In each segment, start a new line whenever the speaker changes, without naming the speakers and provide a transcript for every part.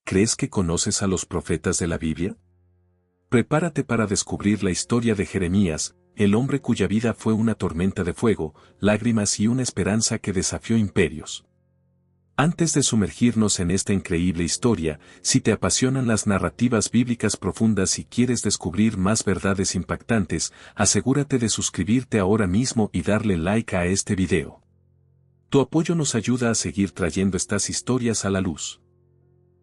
¿crees que conoces a los profetas de la Biblia? Prepárate para descubrir la historia de Jeremías, el hombre cuya vida fue una tormenta de fuego, lágrimas y una esperanza que desafió imperios. Antes de sumergirnos en esta increíble historia, si te apasionan las narrativas bíblicas profundas y quieres descubrir más verdades impactantes, asegúrate de suscribirte ahora mismo y darle like a este video. Tu apoyo nos ayuda a seguir trayendo estas historias a la luz.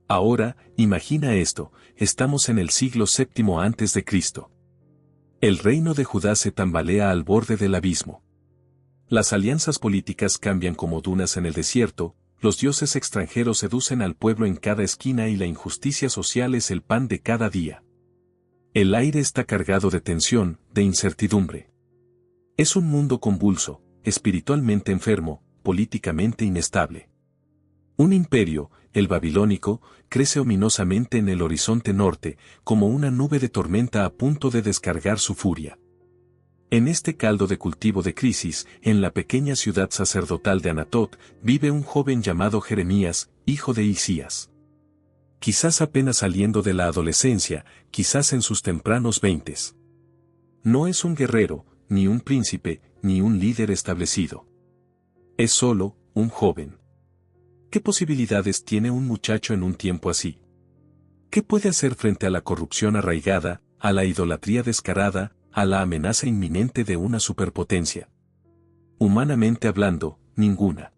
Ahora, imagina esto, estamos en el siglo VII a.C. El reino de Judá se tambalea al borde del abismo. Las alianzas políticas cambian como dunas en el desierto, los dioses extranjeros seducen al pueblo en cada esquina y la injusticia social es el pan de cada día. El aire está cargado de tensión, de incertidumbre. Es un mundo convulso, espiritualmente enfermo, políticamente inestable. Un imperio, el babilónico, crece ominosamente en el horizonte norte, como una nube de tormenta a punto de descargar su furia. En este caldo de cultivo de crisis, en la pequeña ciudad sacerdotal de Anatot, vive un joven llamado Jeremías, hijo de Hisías. Quizás apenas saliendo de la adolescencia, quizás en sus tempranos veintes. No es un guerrero, ni un príncipe, ni un líder establecido. Es solo, un joven. ¿Qué posibilidades tiene un muchacho en un tiempo así? ¿Qué puede hacer frente a la corrupción arraigada, a la idolatría descarada, a la amenaza inminente de una superpotencia? Humanamente hablando, ninguna.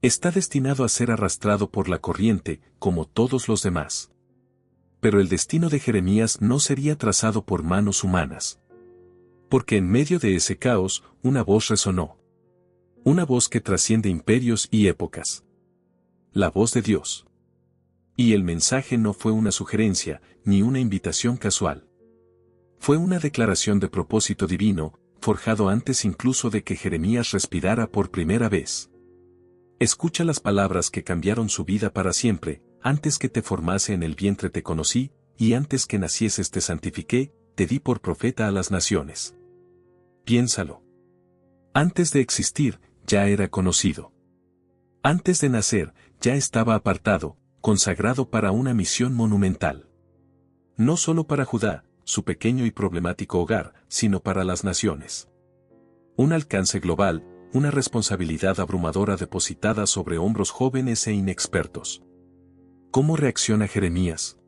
Está destinado a ser arrastrado por la corriente, como todos los demás. Pero el destino de Jeremías no sería trazado por manos humanas. Porque en medio de ese caos, una voz resonó. Una voz que trasciende imperios y épocas. La voz de Dios. Y el mensaje no fue una sugerencia, ni una invitación casual. Fue una declaración de propósito divino, forjado antes incluso de que Jeremías respirara por primera vez. Escucha las palabras que cambiaron su vida para siempre: antes que te formase en el vientre te conocí, y antes que nacieses te santifiqué, te di por profeta a las naciones. Piénsalo. Antes de existir, ya era conocido. Antes de nacer, ya estaba apartado, consagrado para una misión monumental. No solo para Judá, su pequeño y problemático hogar, sino para las naciones. Un alcance global, una responsabilidad abrumadora depositada sobre hombros jóvenes e inexpertos. ¿Cómo reacciona Jeremías?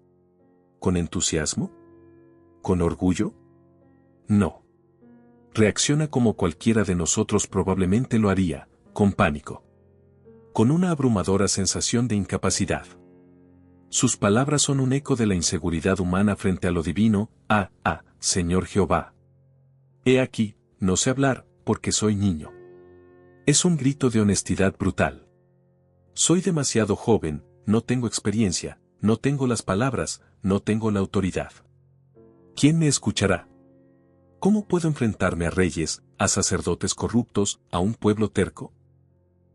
¿Con entusiasmo? ¿Con orgullo? No. Reacciona como cualquiera de nosotros probablemente lo haría, con pánico. Con una abrumadora sensación de incapacidad. Sus palabras son un eco de la inseguridad humana frente a lo divino: Señor Jehová. He aquí, no sé hablar, porque soy niño. Es un grito de honestidad brutal. Soy demasiado joven, no tengo experiencia, no tengo las palabras, no tengo la autoridad. ¿Quién me escuchará? ¿Cómo puedo enfrentarme a reyes, a sacerdotes corruptos, a un pueblo terco?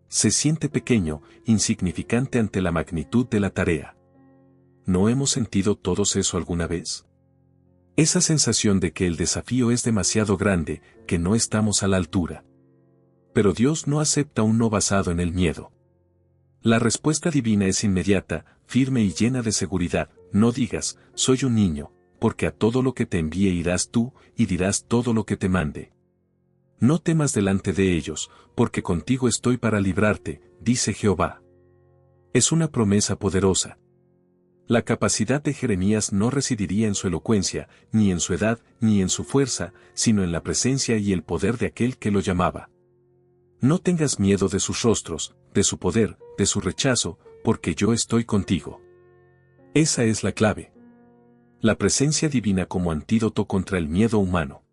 Se siente pequeño, insignificante ante la magnitud de la tarea. ¿No hemos sentido todos eso alguna vez? Esa sensación de que el desafío es demasiado grande, que no estamos a la altura. Pero Dios no acepta un no basado en el miedo. La respuesta divina es inmediata, firme y llena de seguridad: no digas, soy un niño, porque a todo lo que te envíe irás tú, y dirás todo lo que te mande. No temas delante de ellos, porque contigo estoy para librarte, dice Jehová. Es una promesa poderosa. La capacidad de Jeremías no residiría en su elocuencia, ni en su edad, ni en su fuerza, sino en la presencia y el poder de aquel que lo llamaba. No tengas miedo de sus rostros, de su poder, de su rechazo, porque yo estoy contigo. Esa es la clave. La presencia divina como antídoto contra el miedo humano.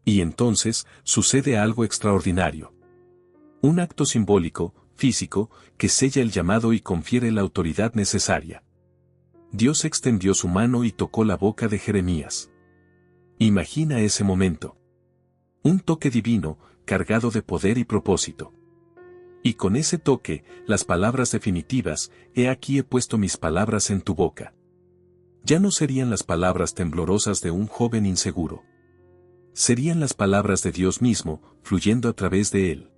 Y entonces, sucede algo extraordinario. Un acto simbólico, físico, que sella el llamado y confiere la autoridad necesaria. Dios extendió su mano y tocó la boca de Jeremías. Imagina ese momento. Un toque divino, cargado de poder y propósito. Y con ese toque, las palabras definitivas: he aquí he puesto mis palabras en tu boca. Ya no serían las palabras temblorosas de un joven inseguro. Serían las palabras de Dios mismo, fluyendo a través de él.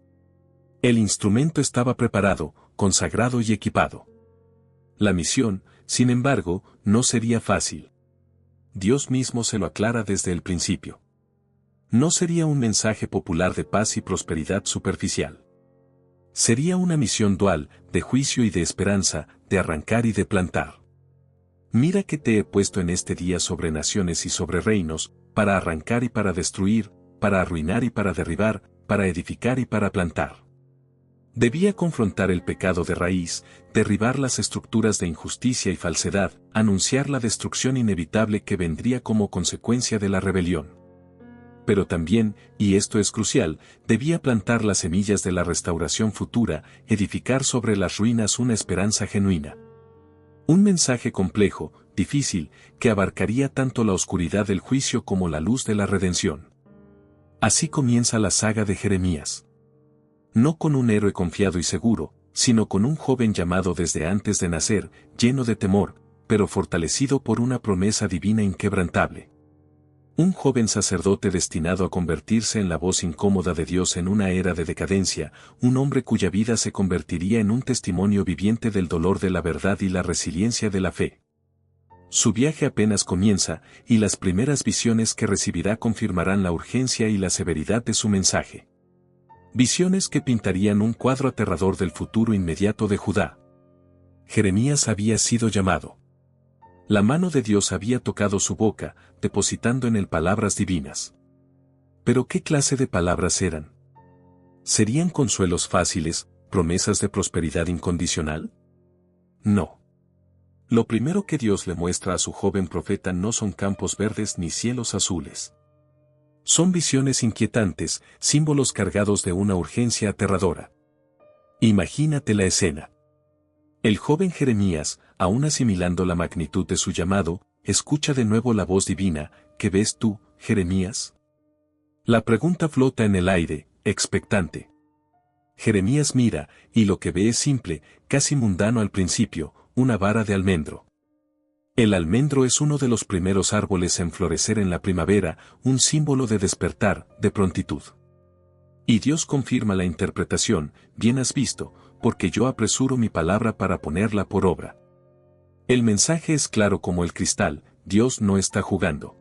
El instrumento estaba preparado, consagrado y equipado. La misión, Sin embargo, no sería fácil. Dios mismo se lo aclara desde el principio. No sería un mensaje popular de paz y prosperidad superficial. Sería una misión dual, de juicio y de esperanza, de arrancar y de plantar. Mira que te he puesto en este día sobre naciones y sobre reinos, para arrancar y para destruir, para arruinar y para derribar, para edificar y para plantar. Debía confrontar el pecado de raíz, derribar las estructuras de injusticia y falsedad, anunciar la destrucción inevitable que vendría como consecuencia de la rebelión. Pero también, y esto es crucial, debía plantar las semillas de la restauración futura, edificar sobre las ruinas una esperanza genuina. Un mensaje complejo, difícil, que abarcaría tanto la oscuridad del juicio como la luz de la redención. Así comienza la saga de Jeremías. No con un héroe confiado y seguro, sino con un joven llamado desde antes de nacer, lleno de temor, pero fortalecido por una promesa divina inquebrantable. Un joven sacerdote destinado a convertirse en la voz incómoda de Dios en una era de decadencia, un hombre cuya vida se convertiría en un testimonio viviente del dolor de la verdad y la resiliencia de la fe. Su viaje apenas comienza, y las primeras visiones que recibirá confirmarán la urgencia y la severidad de su mensaje. Visiones que pintarían un cuadro aterrador del futuro inmediato de Judá. Jeremías había sido llamado. La mano de Dios había tocado su boca, depositando en él palabras divinas. ¿Pero qué clase de palabras eran? ¿Serían consuelos fáciles, promesas de prosperidad incondicional? No. Lo primero que Dios le muestra a su joven profeta no son campos verdes ni cielos azules. Son visiones inquietantes, símbolos cargados de una urgencia aterradora. Imagínate la escena. El joven Jeremías, aún asimilando la magnitud de su llamado, escucha de nuevo la voz divina: ¿qué ves tú, Jeremías? La pregunta flota en el aire, expectante. Jeremías mira, y lo que ve es simple, casi mundano al principio: una vara de almendro. El almendro es uno de los primeros árboles en florecer en la primavera, un símbolo de despertar, de prontitud. Y Dios confirma la interpretación: bien has visto, porque yo apresuro mi palabra para ponerla por obra. El mensaje es claro como el cristal: Dios no está jugando.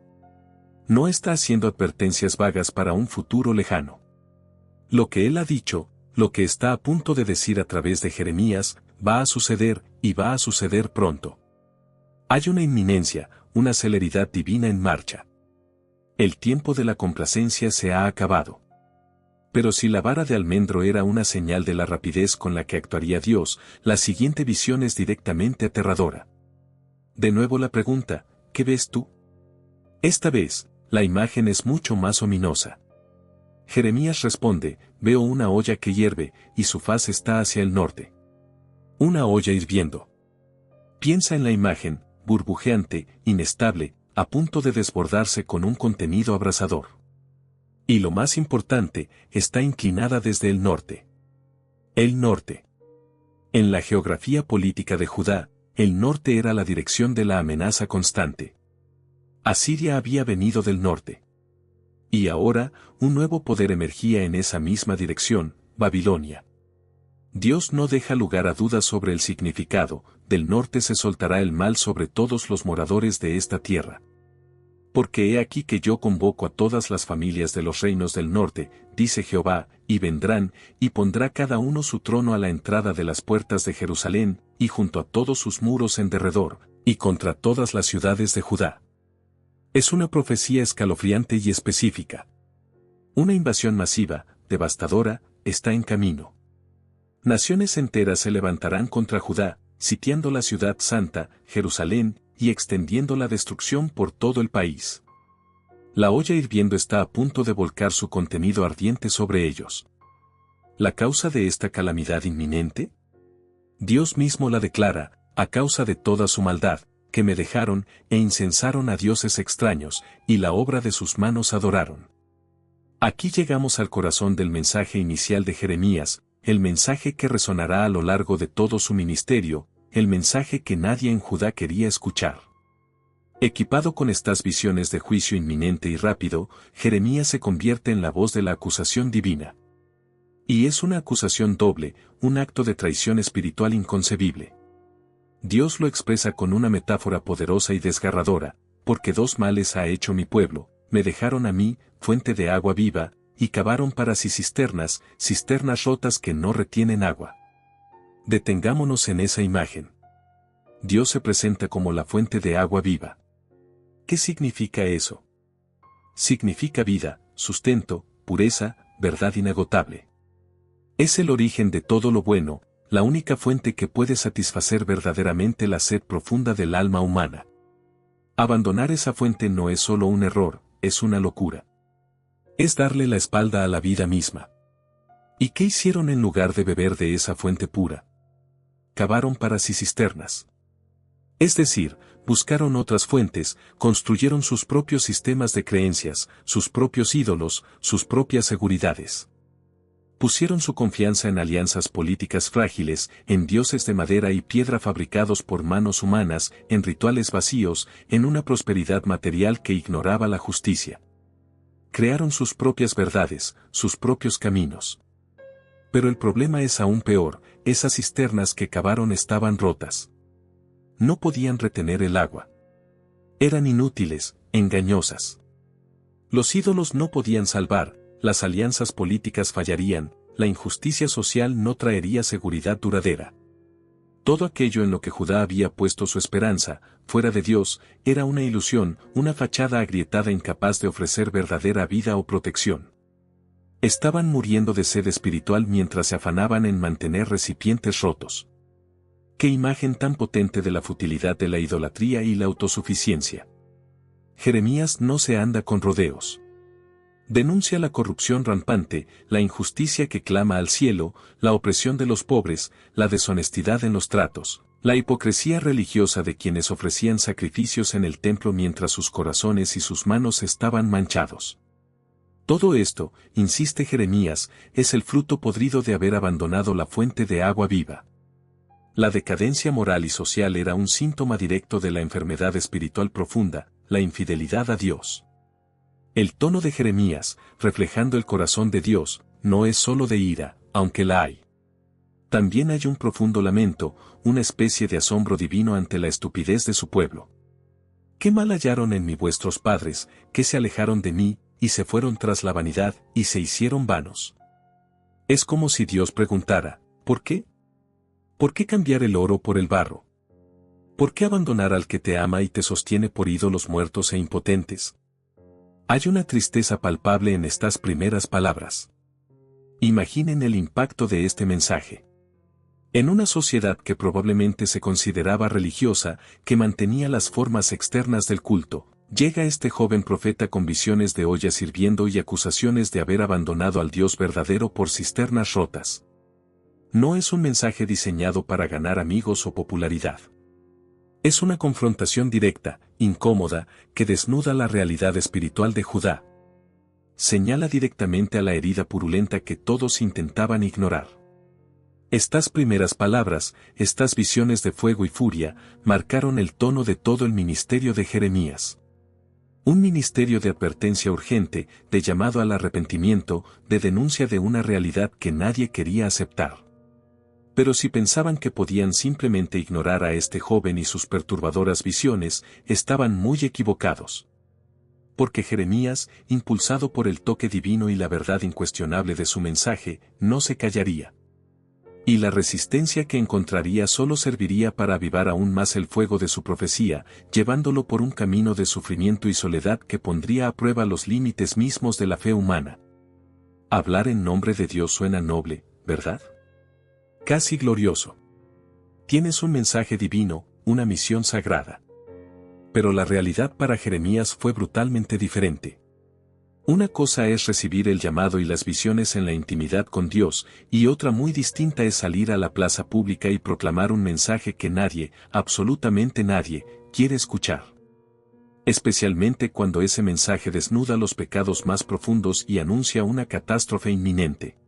No está haciendo advertencias vagas para un futuro lejano. Lo que Él ha dicho, lo que está a punto de decir a través de Jeremías, va a suceder, y va a suceder pronto. Hay una inminencia, una celeridad divina en marcha. El tiempo de la complacencia se ha acabado. Pero si la vara de almendro era una señal de la rapidez con la que actuaría Dios, la siguiente visión es directamente aterradora. De nuevo la pregunta: ¿qué ves tú? Esta vez, la imagen es mucho más ominosa. Jeremías responde: veo una olla que hierve, y su faz está hacia el norte. Una olla hirviendo. Piensa en la imagen, burbujeante, inestable, a punto de desbordarse con un contenido abrasador. Y lo más importante, está inclinada desde el norte. El norte. En la geografía política de Judá, el norte era la dirección de la amenaza constante. Asiria había venido del norte. Y ahora, un nuevo poder emergía en esa misma dirección: Babilonia. Dios no deja lugar a dudas sobre el significado: del norte se soltará el mal sobre todos los moradores de esta tierra. Porque he aquí que yo convoco a todas las familias de los reinos del norte, dice Jehová, y vendrán, y pondrá cada uno su trono a la entrada de las puertas de Jerusalén, y junto a todos sus muros en derredor, y contra todas las ciudades de Judá. Es una profecía escalofriante y específica. Una invasión masiva, devastadora, está en camino. Naciones enteras se levantarán contra Judá, sitiando la ciudad santa, Jerusalén, y extendiendo la destrucción por todo el país. La olla hirviendo está a punto de volcar su contenido ardiente sobre ellos. ¿La causa de esta calamidad inminente? Dios mismo la declara: a causa de toda su maldad, que me dejaron, e incensaron a dioses extraños, y la obra de sus manos adoraron. Aquí llegamos al corazón del mensaje inicial de Jeremías, el mensaje que resonará a lo largo de todo su ministerio, el mensaje que nadie en Judá quería escuchar. Equipado con estas visiones de juicio inminente y rápido, Jeremías se convierte en la voz de la acusación divina. Y es una acusación doble, un acto de traición espiritual inconcebible. Dios lo expresa con una metáfora poderosa y desgarradora, porque dos males ha hecho mi pueblo, me dejaron a mí, fuente de agua viva, y cavaron para sí cisternas, cisternas rotas que no retienen agua. Detengámonos en esa imagen. Dios se presenta como la fuente de agua viva. ¿Qué significa eso? Significa vida, sustento, pureza, verdad inagotable. Es el origen de todo lo bueno, la única fuente que puede satisfacer verdaderamente la sed profunda del alma humana. Abandonar esa fuente no es solo un error, es una locura. Es darle la espalda a la vida misma. ¿Y qué hicieron en lugar de beber de esa fuente pura? Cavaron para sí cisternas. Es decir, buscaron otras fuentes, construyeron sus propios sistemas de creencias, sus propios ídolos, sus propias seguridades. Pusieron su confianza en alianzas políticas frágiles, en dioses de madera y piedra fabricados por manos humanas, en rituales vacíos, en una prosperidad material que ignoraba la justicia. Crearon sus propias verdades, sus propios caminos. Pero el problema es aún peor, esas cisternas que cavaron estaban rotas. No podían retener el agua. Eran inútiles, engañosas. Los ídolos no podían salvar, las alianzas políticas fallarían, la injusticia social no traería seguridad duradera. Todo aquello en lo que Judá había puesto su esperanza, fuera de Dios, era una ilusión, una fachada agrietada incapaz de ofrecer verdadera vida o protección. Estaban muriendo de sed espiritual mientras se afanaban en mantener recipientes rotos. ¡Qué imagen tan potente de la futilidad de la idolatría y la autosuficiencia! Jeremías no se anda con rodeos. Denuncia la corrupción rampante, la injusticia que clama al cielo, la opresión de los pobres, la deshonestidad en los tratos, la hipocresía religiosa de quienes ofrecían sacrificios en el templo mientras sus corazones y sus manos estaban manchados. Todo esto, insiste Jeremías, es el fruto podrido de haber abandonado la fuente de agua viva. La decadencia moral y social era un síntoma directo de la enfermedad espiritual profunda, la infidelidad a Dios. El tono de Jeremías, reflejando el corazón de Dios, no es solo de ira, aunque la hay. También hay un profundo lamento, una especie de asombro divino ante la estupidez de su pueblo. ¿Qué mal hallaron en mí vuestros padres, que se alejaron de mí, y se fueron tras la vanidad, y se hicieron vanos? Es como si Dios preguntara, ¿por qué? ¿Por qué cambiar el oro por el barro? ¿Por qué abandonar al que te ama y te sostiene por ídolos muertos e impotentes? Hay una tristeza palpable en estas primeras palabras. Imaginen el impacto de este mensaje. En una sociedad que probablemente se consideraba religiosa, que mantenía las formas externas del culto, llega este joven profeta con visiones de olla sirviendo y acusaciones de haber abandonado al Dios verdadero por cisternas rotas. No es un mensaje diseñado para ganar amigos o popularidad. Es una confrontación directa, incómoda, que desnuda la realidad espiritual de Judá. Señala directamente a la herida purulenta que todos intentaban ignorar. Estas primeras palabras, estas visiones de fuego y furia, marcaron el tono de todo el ministerio de Jeremías. Un ministerio de advertencia urgente, de llamado al arrepentimiento, de denuncia de una realidad que nadie quería aceptar. Pero si pensaban que podían simplemente ignorar a este joven y sus perturbadoras visiones, estaban muy equivocados. Porque Jeremías, impulsado por el toque divino y la verdad incuestionable de su mensaje, no se callaría. Y la resistencia que encontraría solo serviría para avivar aún más el fuego de su profecía, llevándolo por un camino de sufrimiento y soledad que pondría a prueba los límites mismos de la fe humana. Hablar en nombre de Dios suena noble, ¿verdad? Casi glorioso. Tienes un mensaje divino, una misión sagrada. Pero la realidad para Jeremías fue brutalmente diferente. Una cosa es recibir el llamado y las visiones en la intimidad con Dios, y otra muy distinta es salir a la plaza pública y proclamar un mensaje que nadie, absolutamente nadie, quiere escuchar. Especialmente cuando ese mensaje desnuda los pecados más profundos y anuncia una catástrofe inminente.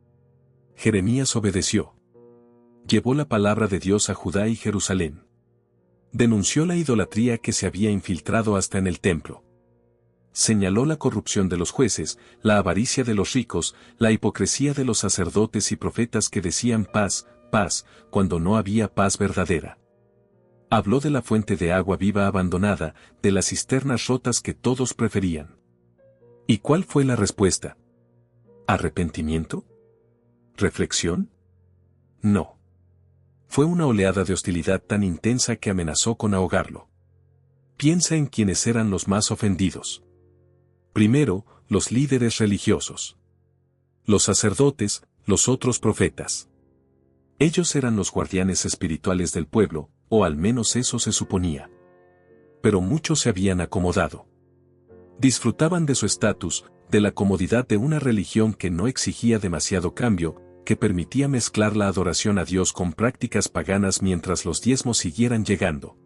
Jeremías obedeció. Llevó la palabra de Dios a Judá y Jerusalén. Denunció la idolatría que se había infiltrado hasta en el templo. Señaló la corrupción de los jueces, la avaricia de los ricos, la hipocresía de los sacerdotes y profetas que decían paz, paz, cuando no había paz verdadera. Habló de la fuente de agua viva abandonada, de las cisternas rotas que todos preferían. ¿Y cuál fue la respuesta? ¿Arrepentimiento? ¿Reflexión? No. Fue una oleada de hostilidad tan intensa que amenazó con ahogarlo. Piensa en quienes eran los más ofendidos. Primero, los líderes religiosos. Los sacerdotes, los otros profetas. Ellos eran los guardianes espirituales del pueblo, o al menos eso se suponía. Pero muchos se habían acomodado. Disfrutaban de su estatus, de la comodidad de una religión que no exigía demasiado cambio, que permitía mezclar la adoración a Dios con prácticas paganas mientras los diezmos siguieran llegando.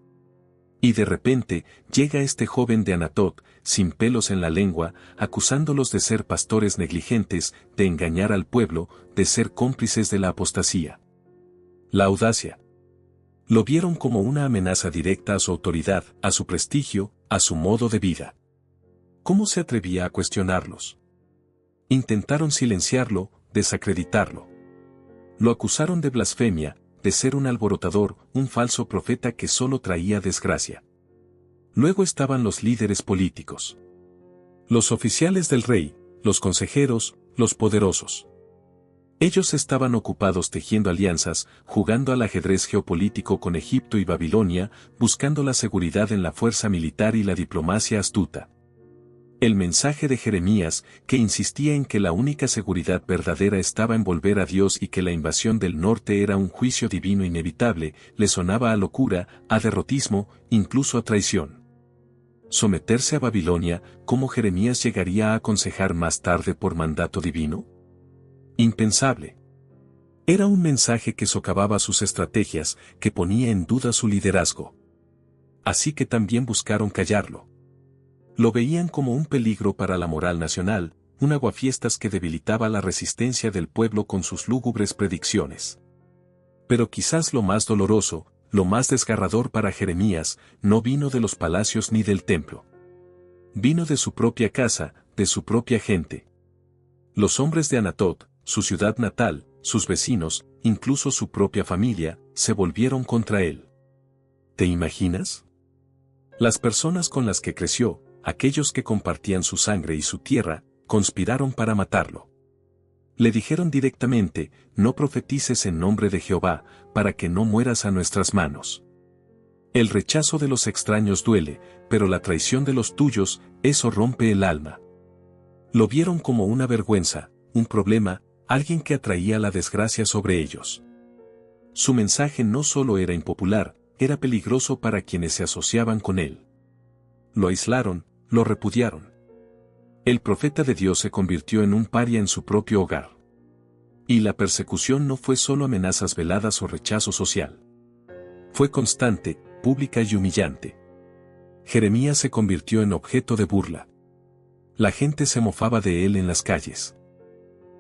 Y de repente, llega este joven de Anatot, sin pelos en la lengua, acusándolos de ser pastores negligentes, de engañar al pueblo, de ser cómplices de la apostasía. La audacia. Lo vieron como una amenaza directa a su autoridad, a su prestigio, a su modo de vida. ¿Cómo se atrevía a cuestionarlos? Intentaron silenciarlo, desacreditarlo. Lo acusaron de blasfemia, de ser un alborotador, un falso profeta que solo traía desgracia. Luego estaban los líderes políticos. Los oficiales del rey, los consejeros, los poderosos. Ellos estaban ocupados tejiendo alianzas, jugando al ajedrez geopolítico con Egipto y Babilonia, buscando la seguridad en la fuerza militar y la diplomacia astuta. El mensaje de Jeremías, que insistía en que la única seguridad verdadera estaba en volver a Dios y que la invasión del norte era un juicio divino inevitable, le sonaba a locura, a derrotismo, incluso a traición. ¿Someterse a Babilonia, como Jeremías llegaría a aconsejar más tarde por mandato divino? Impensable. Era un mensaje que socavaba sus estrategias, que ponía en duda su liderazgo. Así que también buscaron callarlo. Lo veían como un peligro para la moral nacional, un aguafiestas que debilitaba la resistencia del pueblo con sus lúgubres predicciones. Pero quizás lo más doloroso, lo más desgarrador para Jeremías, no vino de los palacios ni del templo. Vino de su propia casa, de su propia gente. Los hombres de Anatot, su ciudad natal, sus vecinos, incluso su propia familia, se volvieron contra él. ¿Te imaginas? Las personas con las que creció, aquellos que compartían su sangre y su tierra, conspiraron para matarlo. Le dijeron directamente, no profetices en nombre de Jehová, para que no mueras a nuestras manos. El rechazo de los extraños duele, pero la traición de los tuyos, eso rompe el alma. Lo vieron como una vergüenza, un problema, alguien que atraía la desgracia sobre ellos. Su mensaje no solo era impopular, era peligroso para quienes se asociaban con él. Lo aislaron, lo repudiaron. El profeta de Dios se convirtió en un paria en su propio hogar. Y la persecución no fue solo amenazas veladas o rechazo social. Fue constante, pública y humillante. Jeremías se convirtió en objeto de burla. La gente se mofaba de él en las calles.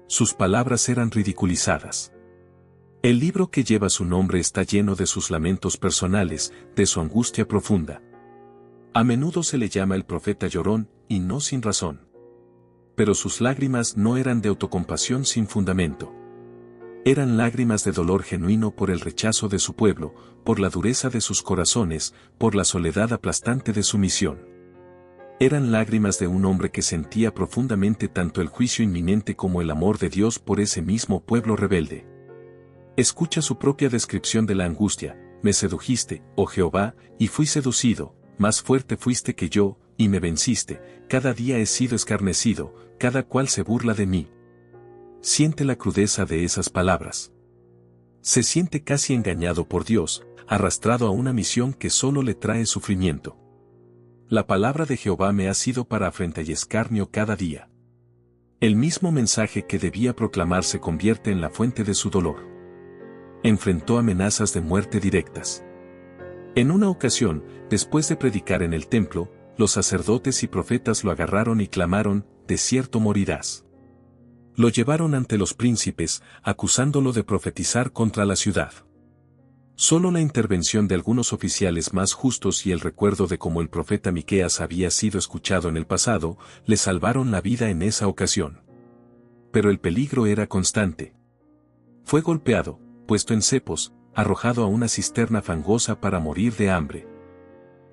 Sus palabras eran ridiculizadas. El libro que lleva su nombre está lleno de sus lamentos personales, de su angustia profunda. A menudo se le llama el profeta llorón, y no sin razón. Pero sus lágrimas no eran de autocompasión sin fundamento. Eran lágrimas de dolor genuino por el rechazo de su pueblo, por la dureza de sus corazones, por la soledad aplastante de su misión. Eran lágrimas de un hombre que sentía profundamente tanto el juicio inminente como el amor de Dios por ese mismo pueblo rebelde. Escucha su propia descripción de la angustia: me sedujiste, oh Jehová, y fui seducido, más fuerte fuiste que yo, y me venciste, cada día he sido escarnecido, cada cual se burla de mí. Siente la crudeza de esas palabras. Se siente casi engañado por Dios, arrastrado a una misión que solo le trae sufrimiento. La palabra de Jehová me ha sido para afrenta y escarnio cada día. El mismo mensaje que debía proclamar se convierte en la fuente de su dolor. Enfrentó amenazas de muerte directas. En una ocasión, después de predicar en el templo, los sacerdotes y profetas lo agarraron y clamaron: de cierto morirás. Lo llevaron ante los príncipes, acusándolo de profetizar contra la ciudad. Solo la intervención de algunos oficiales más justos y el recuerdo de cómo el profeta Miqueas había sido escuchado en el pasado, le salvaron la vida en esa ocasión. Pero el peligro era constante. Fue golpeado, puesto en cepos, arrojado a una cisterna fangosa para morir de hambre.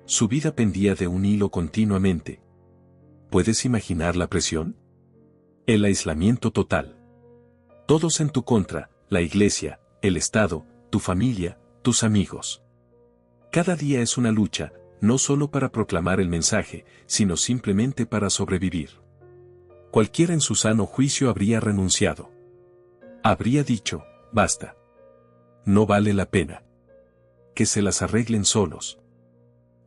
Su vida pendía de un hilo continuamente. ¿Puedes imaginar la presión? El aislamiento total. Todos en tu contra, la iglesia, el Estado, tu familia, tus amigos. Cada día es una lucha, no solo para proclamar el mensaje, sino simplemente para sobrevivir. Cualquiera en su sano juicio habría renunciado. Habría dicho, basta. No vale la pena. Que se las arreglen solos.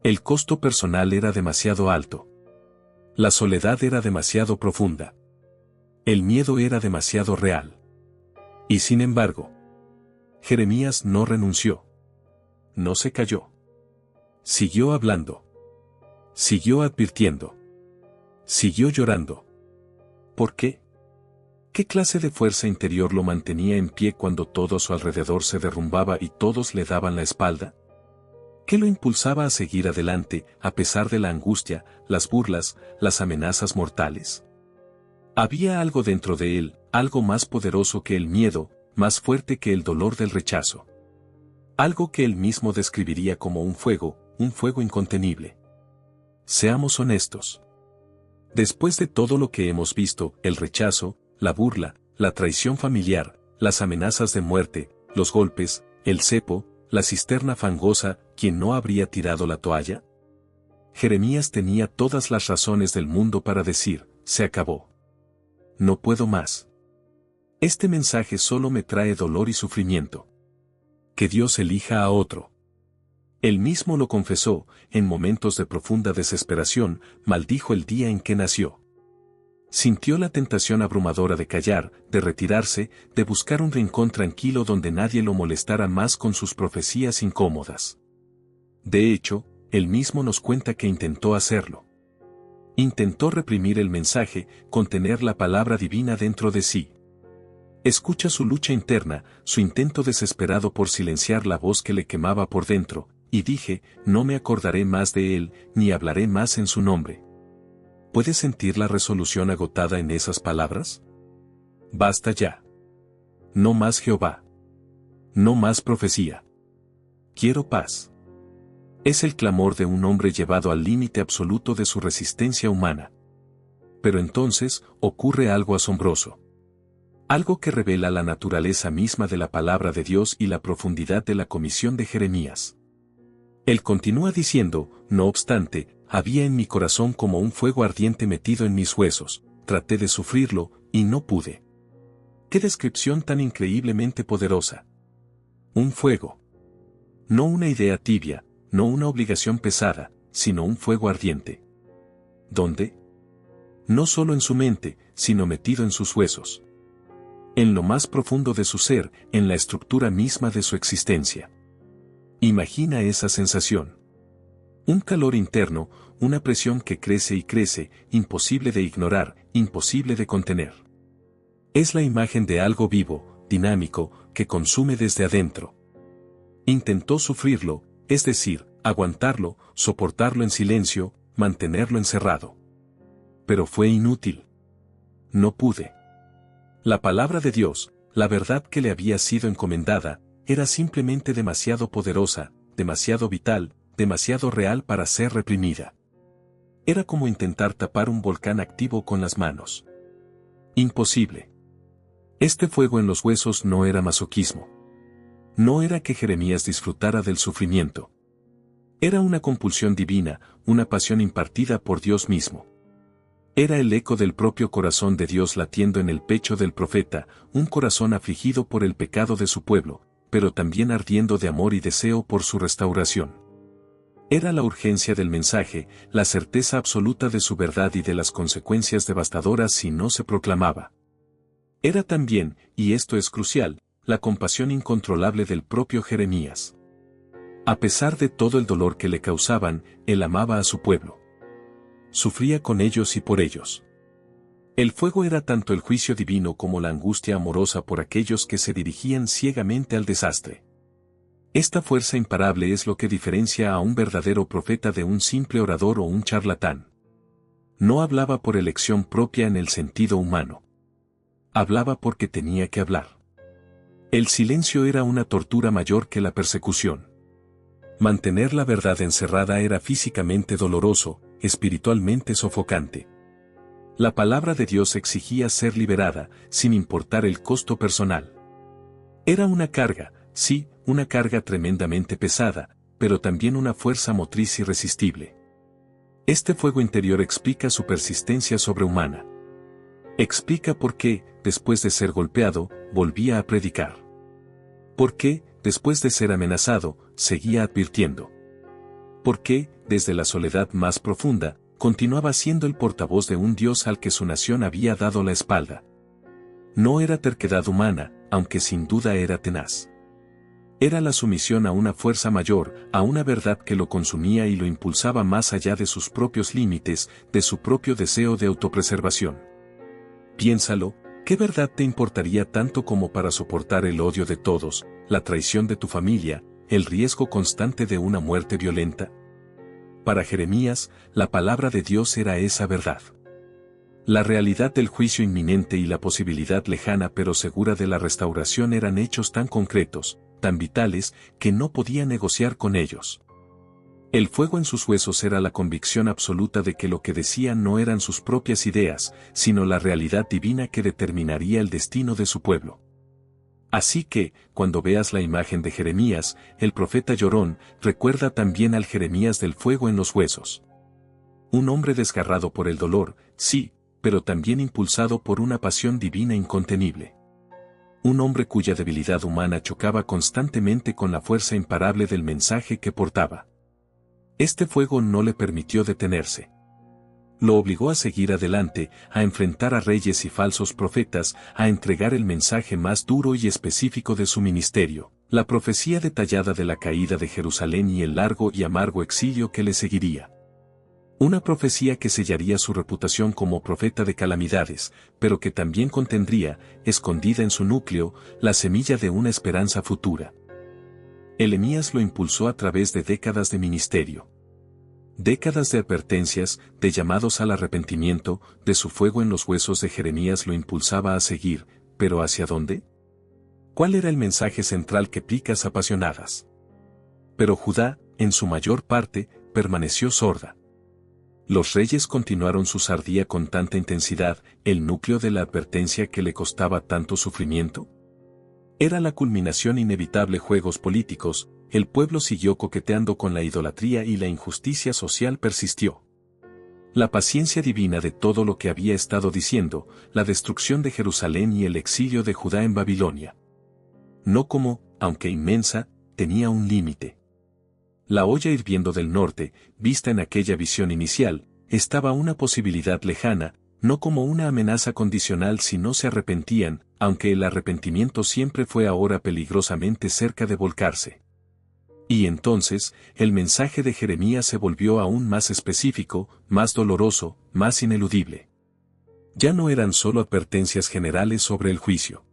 El costo personal era demasiado alto. La soledad era demasiado profunda. El miedo era demasiado real. Y sin embargo, Jeremías no renunció. No se calló. Siguió hablando. Siguió advirtiendo. Siguió llorando. ¿Por qué? ¿Qué clase de fuerza interior lo mantenía en pie cuando todo a su alrededor se derrumbaba y todos le daban la espalda? ¿Qué lo impulsaba a seguir adelante, a pesar de la angustia, las burlas, las amenazas mortales? Había algo dentro de él, algo más poderoso que el miedo, más fuerte que el dolor del rechazo. Algo que él mismo describiría como un fuego incontenible. Seamos honestos. Después de todo lo que hemos visto, el rechazo, la burla, la traición familiar, las amenazas de muerte, los golpes, el cepo, la cisterna fangosa, ¿quién no habría tirado la toalla? Jeremías tenía todas las razones del mundo para decir, se acabó. No puedo más. Este mensaje solo me trae dolor y sufrimiento. Que Dios elija a otro. Él mismo lo confesó, en momentos de profunda desesperación, maldijo el día en que nació. Sintió la tentación abrumadora de callar, de retirarse, de buscar un rincón tranquilo donde nadie lo molestara más con sus profecías incómodas. De hecho, él mismo nos cuenta que intentó hacerlo. Intentó reprimir el mensaje, contener la palabra divina dentro de sí. Escucha su lucha interna, su intento desesperado por silenciar la voz que le quemaba por dentro, y dije, no me acordaré más de él, ni hablaré más en su nombre. ¿Puedes sentir la resolución agotada en esas palabras? Basta ya. No más Jehová. No más profecía. Quiero paz. Es el clamor de un hombre llevado al límite absoluto de su resistencia humana. Pero entonces, ocurre algo asombroso. Algo que revela la naturaleza misma de la palabra de Dios y la profundidad de la comisión de Jeremías. Él continúa diciendo, no obstante, había en mi corazón como un fuego ardiente metido en mis huesos, traté de sufrirlo, y no pude. ¡Qué descripción tan increíblemente poderosa! Un fuego. No una idea tibia, no una obligación pesada, sino un fuego ardiente. ¿Dónde? No solo en su mente, sino metido en sus huesos. En lo más profundo de su ser, en la estructura misma de su existencia. Imagina esa sensación. Un calor interno, una presión que crece y crece, imposible de ignorar, imposible de contener. Es la imagen de algo vivo, dinámico, que consume desde adentro. Intentó sufrirlo, es decir, aguantarlo, soportarlo en silencio, mantenerlo encerrado. Pero fue inútil. No pude. La palabra de Dios, la verdad que le había sido encomendada, era simplemente demasiado poderosa, demasiado vital, demasiado real para ser reprimida. Era como intentar tapar un volcán activo con las manos. Imposible. Este fuego en los huesos no era masoquismo. No era que Jeremías disfrutara del sufrimiento. Era una compulsión divina, una pasión impartida por Dios mismo. Era el eco del propio corazón de Dios latiendo en el pecho del profeta, un corazón afligido por el pecado de su pueblo, pero también ardiendo de amor y deseo por su restauración. Era la urgencia del mensaje, la certeza absoluta de su verdad y de las consecuencias devastadoras si no se proclamaba. Era también, y esto es crucial, la compasión incontrolable del propio Jeremías. A pesar de todo el dolor que le causaban, él amaba a su pueblo. Sufría con ellos y por ellos. El fuego era tanto el juicio divino como la angustia amorosa por aquellos que se dirigían ciegamente al desastre. Esta fuerza imparable es lo que diferencia a un verdadero profeta de un simple orador o un charlatán. No hablaba por elección propia en el sentido humano. Hablaba porque tenía que hablar. El silencio era una tortura mayor que la persecución. Mantener la verdad encerrada era físicamente doloroso, espiritualmente sofocante. La palabra de Dios exigía ser liberada, sin importar el costo personal. Era una carga, sí, una carga tremendamente pesada, pero también una fuerza motriz irresistible. Este fuego interior explica su persistencia sobrehumana. Explica por qué, después de ser golpeado, volvía a predicar. Por qué, después de ser amenazado, seguía advirtiendo. Por qué, desde la soledad más profunda, continuaba siendo el portavoz de un Dios al que su nación había dado la espalda. No era terquedad humana, aunque sin duda era tenaz. Era la sumisión a una fuerza mayor, a una verdad que lo consumía y lo impulsaba más allá de sus propios límites, de su propio deseo de autopreservación. Piénsalo, ¿qué verdad te importaría tanto como para soportar el odio de todos, la traición de tu familia, el riesgo constante de una muerte violenta? Para Jeremías, la palabra de Dios era esa verdad. La realidad del juicio inminente y la posibilidad lejana pero segura de la restauración eran hechos tan concretos, tan vitales, que no podía negociar con ellos. El fuego en sus huesos era la convicción absoluta de que lo que decían no eran sus propias ideas, sino la realidad divina que determinaría el destino de su pueblo. Así que, cuando veas la imagen de Jeremías, el profeta llorón, recuerda también al Jeremías del fuego en los huesos. Un hombre desgarrado por el dolor, sí, pero también impulsado por una pasión divina incontenible. Un hombre cuya debilidad humana chocaba constantemente con la fuerza imparable del mensaje que portaba. Este fuego no le permitió detenerse. Lo obligó a seguir adelante, a enfrentar a reyes y falsos profetas, a entregar el mensaje más duro y específico de su ministerio, la profecía detallada de la caída de Jerusalén y el largo y amargo exilio que le seguiría. Una profecía que sellaría su reputación como profeta de calamidades, pero que también contendría, escondida en su núcleo, la semilla de una esperanza futura. Jeremías lo impulsó a través de décadas de ministerio. Décadas de advertencias, de llamados al arrepentimiento, de su fuego en los huesos de Jeremías lo impulsaba a seguir, pero ¿hacia dónde? ¿Cuál era el mensaje central que picas apasionadas? Pero Judá, en su mayor parte, permaneció sorda. Los reyes continuaron su sardía con tanta intensidad, el núcleo de la advertencia que le costaba tanto sufrimiento. Era la culminación inevitable juegos políticos, el pueblo siguió coqueteando con la idolatría y la injusticia social persistió. La paciencia divina de todo lo que había estado diciendo, la destrucción de Jerusalén y el exilio de Judá en Babilonia. No como, aunque inmensa, tenía un límite. La olla hirviendo del norte, vista en aquella visión inicial, estaba una posibilidad lejana, no como una amenaza condicional si no se arrepentían, aunque el arrepentimiento siempre fue ahora peligrosamente cerca de volcarse. Y entonces, el mensaje de Jeremías se volvió aún más específico, más doloroso, más ineludible. Ya no eran solo advertencias generales sobre el juicio.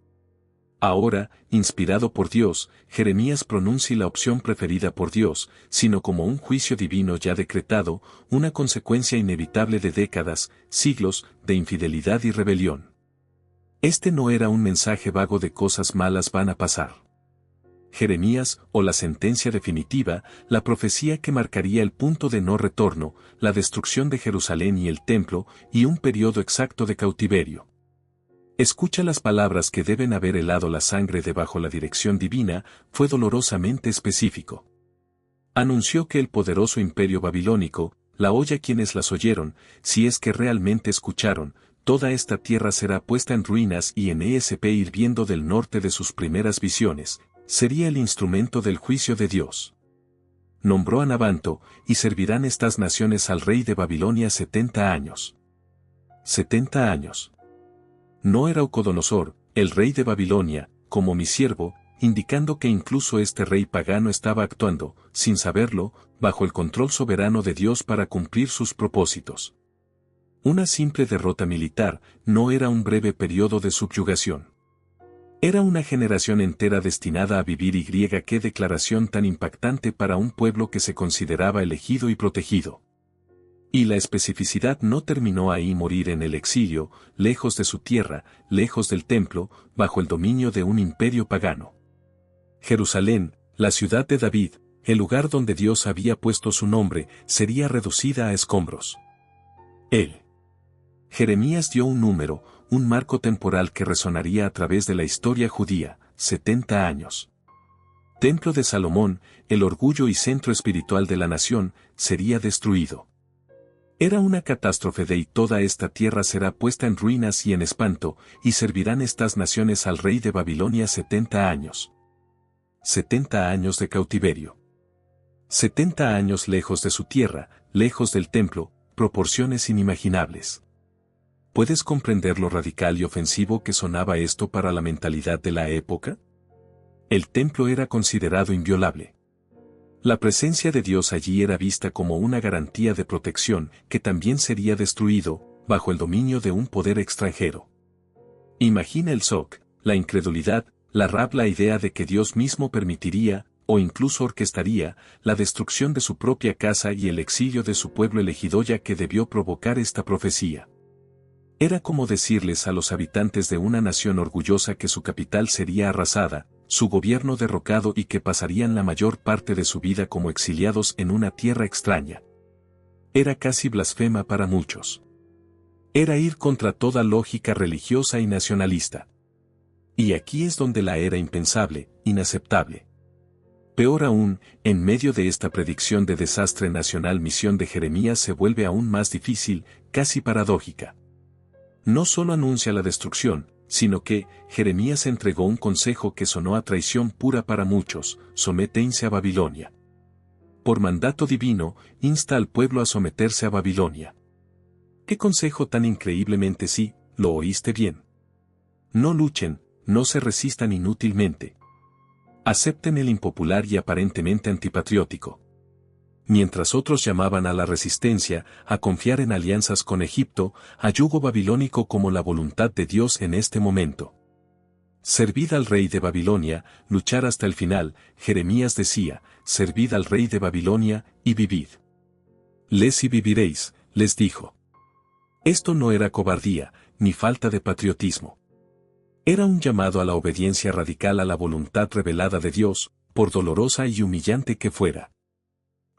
Ahora, inspirado por Dios, Jeremías pronuncia la opción preferida por Dios, sino como un juicio divino ya decretado, una consecuencia inevitable de décadas, siglos, de infidelidad y rebelión. Este no era un mensaje vago de cosas malas van a pasar. Jeremías, o la sentencia definitiva, la profecía que marcaría el punto de no retorno, la destrucción de Jerusalén y el templo, y un periodo exacto de cautiverio. Escucha las palabras que deben haber helado la sangre debajo la dirección divina, fue dolorosamente específico. Anunció que el poderoso imperio babilónico, la olla quienes las oyeron, si es que realmente escucharon, toda esta tierra será puesta en ruinas y en hirviendo del norte de sus primeras visiones, sería el instrumento del juicio de Dios. Nombró a Nabanto, y servirán estas naciones al rey de Babilonia 70 años. 70 años. No era Nabucodonosor, el rey de Babilonia, como mi siervo, indicando que incluso este rey pagano estaba actuando, sin saberlo, bajo el control soberano de Dios para cumplir sus propósitos. Una simple derrota militar no era un breve periodo de subyugación. Era una generación entera destinada a vivir y qué declaración tan impactante para un pueblo que se consideraba elegido y protegido. Y la especificidad no terminó ahí: morir en el exilio, lejos de su tierra, lejos del templo, bajo el dominio de un imperio pagano. Jerusalén, la ciudad de David, el lugar donde Dios había puesto su nombre, sería reducida a escombros. Jeremías dio un número, un marco temporal que resonaría a través de la historia judía: 70 años. Templo de Salomón, el orgullo y centro espiritual de la nación, sería destruido. Era una catástrofe y toda esta tierra será puesta en ruinas y en espanto, y servirán estas naciones al rey de Babilonia 70 años. 70 años de cautiverio. 70 años lejos de su tierra, lejos del templo, proporciones inimaginables. ¿Puedes comprender lo radical y ofensivo que sonaba esto para la mentalidad de la época? El templo era considerado inviolable. La presencia de Dios allí era vista como una garantía de protección, que también sería destruido, bajo el dominio de un poder extranjero. Imagina el shock, la incredulidad, la idea de que Dios mismo permitiría, o incluso orquestaría, la destrucción de su propia casa y el exilio de su pueblo elegido, ya que debió provocar esta profecía. Era como decirles a los habitantes de una nación orgullosa que su capital sería arrasada, su gobierno derrocado y que pasarían la mayor parte de su vida como exiliados en una tierra extraña. Era casi blasfema para muchos. Era ir contra toda lógica religiosa y nacionalista. Y aquí es donde la era impensable, inaceptable. Peor aún, en medio de esta predicción de desastre nacional, misión de Jeremías se vuelve aún más difícil, casi paradójica. No solo anuncia la destrucción, sino que Jeremías entregó un consejo que sonó a traición pura para muchos: sométense a Babilonia. Por mandato divino, insta al pueblo a someterse a Babilonia. ¿Qué consejo tan increíblemente sí? ¿Lo oíste bien? No luchen, no se resistan inútilmente. Acepten el impopular y aparentemente antipatriótico. Mientras otros llamaban a la resistencia, a confiar en alianzas con Egipto, a yugo babilónico como la voluntad de Dios en este momento. Servid al rey de Babilonia, luchar hasta el final, Jeremías decía: servid al rey de Babilonia, y vivid. Les y viviréis, les dijo. Esto no era cobardía, ni falta de patriotismo. Era un llamado a la obediencia radical a la voluntad revelada de Dios, por dolorosa y humillante que fuera.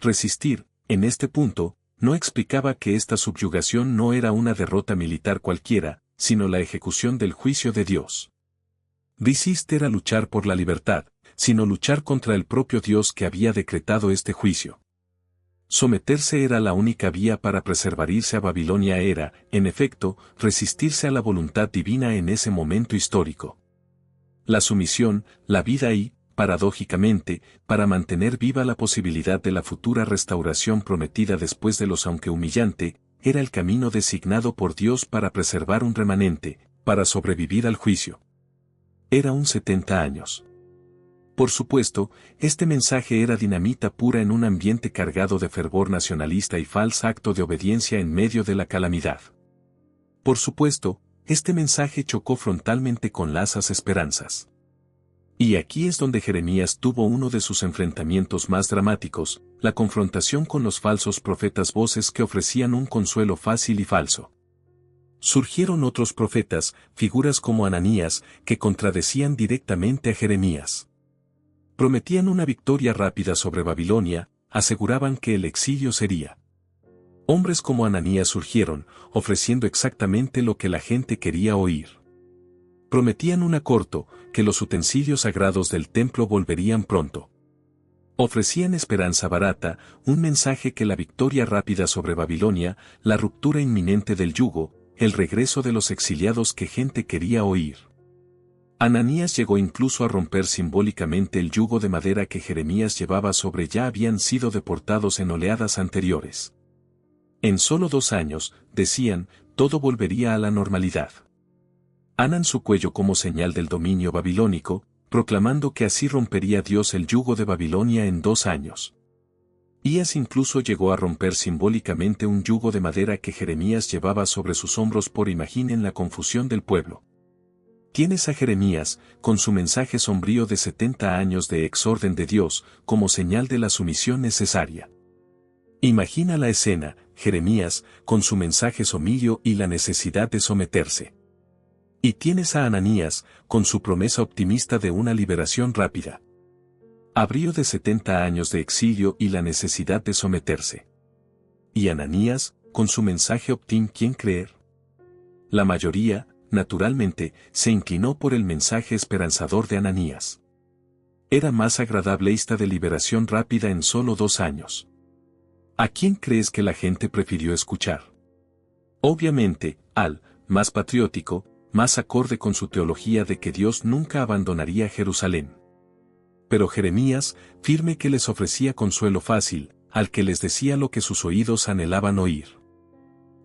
Resistir, en este punto, no explicaba que esta subyugación no era una derrota militar cualquiera, sino la ejecución del juicio de Dios. Resist era luchar por la libertad, sino luchar contra el propio Dios que había decretado este juicio. Someterse era la única vía para preservarse a Babilonia, era, en efecto, resistirse a la voluntad divina en ese momento histórico. La sumisión, la vida y, paradójicamente, para mantener viva la posibilidad de la futura restauración prometida después de los, aunque humillante, era el camino designado por Dios para preservar un remanente, para sobrevivir al juicio. Era un 70 años. Por supuesto, este mensaje era dinamita pura en un ambiente cargado de fervor nacionalista y falso acto de obediencia en medio de la calamidad. Por supuesto, este mensaje chocó frontalmente con las esperanzas. Y aquí es donde Jeremías tuvo uno de sus enfrentamientos más dramáticos, la confrontación con los falsos profetas, voces que ofrecían un consuelo fácil y falso. Surgieron otros profetas, figuras como Ananías, que contradecían directamente a Jeremías. Prometían una victoria rápida sobre Babilonia, aseguraban que el exilio sería. Hombres como Ananías surgieron, ofreciendo exactamente lo que la gente quería oír. Prometían un corto, que los utensilios sagrados del templo volverían pronto. Ofrecían esperanza barata, un mensaje que la victoria rápida sobre Babilonia, la ruptura inminente del yugo, el regreso de los exiliados que gente quería oír. Ananías llegó incluso a romper simbólicamente el yugo de madera que Jeremías llevaba sobre ya habían sido deportados en oleadas anteriores. En solo 2 años, decían, todo volvería a la normalidad. Anan su cuello como señal del dominio babilónico, proclamando que así rompería Dios el yugo de Babilonia en 2 años. Ías incluso llegó a romper simbólicamente un yugo de madera que Jeremías llevaba sobre sus hombros. Imaginen la confusión del pueblo. Tienes a Jeremías, con su mensaje sombrío de 70 años de exorden de Dios, como señal de la sumisión necesaria. Imagina la escena, Jeremías, con su mensaje somilio y la necesidad de someterse. Y tienes a Ananías, con su promesa optimista de una liberación rápida. Abrió de 70 años de exilio y la necesidad de someterse. Y Ananías, con su mensaje optim, ¿quién creer? La mayoría, naturalmente, se inclinó por el mensaje esperanzador de Ananías. Era más agradable esta de liberación rápida en solo 2 años. ¿A quién crees que la gente prefirió escuchar? Obviamente, al más patriótico, más acorde con su teología de que Dios nunca abandonaría Jerusalén. Pero Jeremías, firme que les ofrecía consuelo fácil, al que les decía lo que sus oídos anhelaban oír.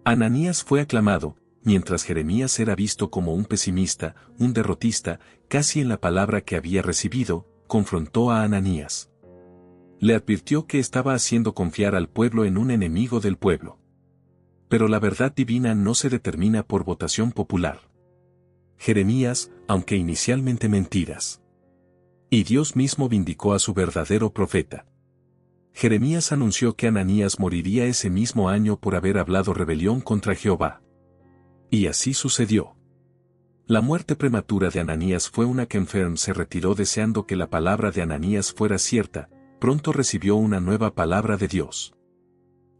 Ananías fue aclamado, mientras Jeremías era visto como un pesimista, un derrotista, casi en la palabra que había recibido, confrontó a Ananías. Le advirtió que estaba haciendo confiar al pueblo en un enemigo del pueblo. Pero la verdad divina no se determina por votación popular. Jeremías, aunque inicialmente mentiras. Y Dios mismo vindicó a su verdadero profeta. Jeremías anunció que Ananías moriría ese mismo año por haber hablado rebelión contra Jehová. Y así sucedió. La muerte prematura de Ananías fue una que enfermo se retiró deseando que la palabra de Ananías fuera cierta, pronto recibió una nueva palabra de Dios.